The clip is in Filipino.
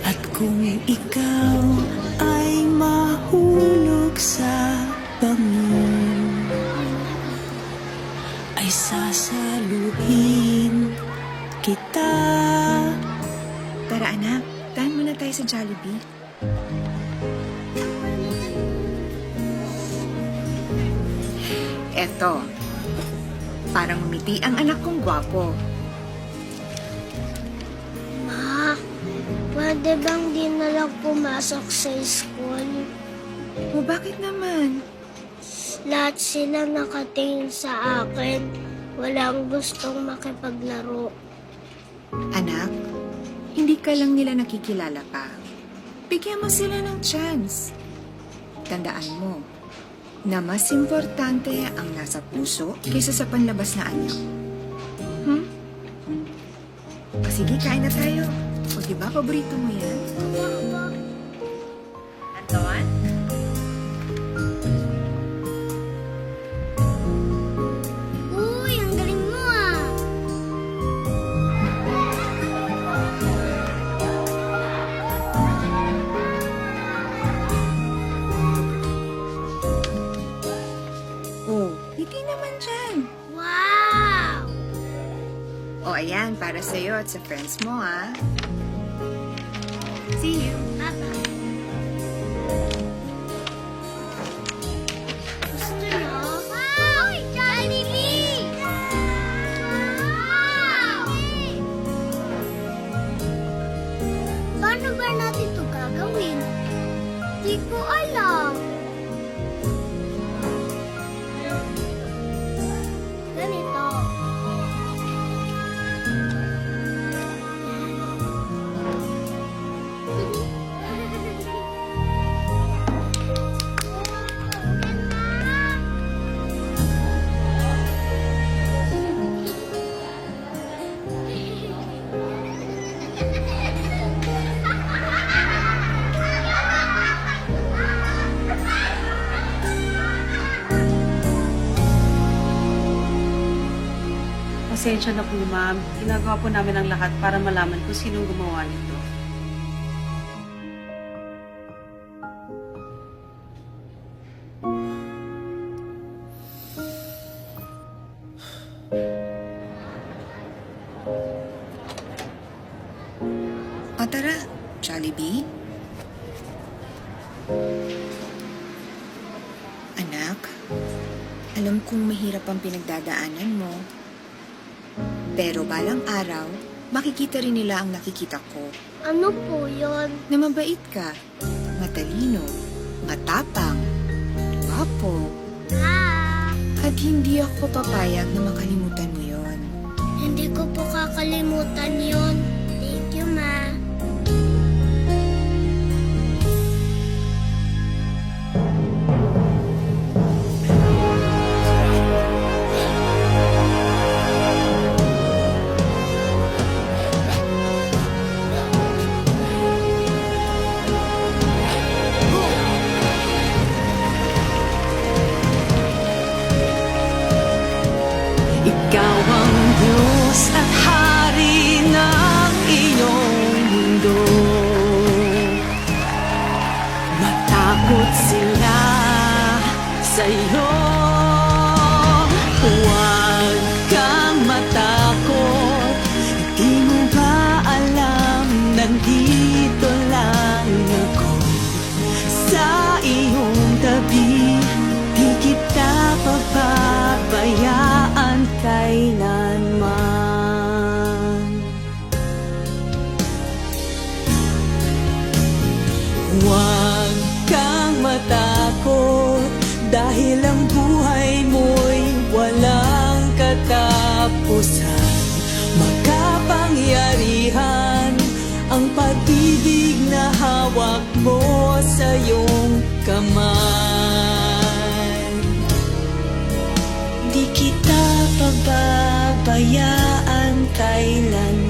At kung ikaw ay mahulog sa bangin, ay sasaluhin kita. Tara anak, tahan muna tayo sa Jollibee. Eto, parang umiti ang anak kong gwapo. Ma, pwede bang di na lang pumasok sa school? O bakit naman? Lahat sila nakatingin sa akin. Walang gustong makipaglaro. Anak, hindi ka lang nila nakikilala pa. Bigyan mo sila ng chance. Tandaan mo na mas importante ang nasa puso kaysa sa panlabas na anak. O sige, kain na tayo. O diba, paborito mo yan? Anton? Uy, ang galing mo ah! Oh, hindi naman dyan. Wow! O ayan, para sa'yo at sa friends mo, ha? See you. Papa. Gusto niyo? Wow! Jollibee! Wow! Paano ba natin ito gagawin? Di ko alam. Ganito. Pasensya na po, ma'am. Ginagawa po namin ang lahat para malaman kung sinong gumawa nito. O tara, Jollibee. Anak, alam kong mahirap ang pinagdadaanan mo. Pero balang araw, makikita rin nila ang nakikita ko. Ano po yon? Na mabait ka, matalino, matapang, guwapo, at hindi ako papayag na makalimutan mo yon. Hindi ko po kakalimutan yon. Thank you, Ma. Ikaw ang Diyos at Hari ng iyong mundo. Matakot sila sa iyo. Huwag kang matakot. Di mo ba alam, nandito lang ako sa iyong tabi. Di kita pababayaan kailanman. Huwag kang matakot, dahil ang buhay mo'y walang katapusan. Makapangyarihan ang pag-ibig na hawak mo sa iyong kamay. Di kita pababayaan kailanman.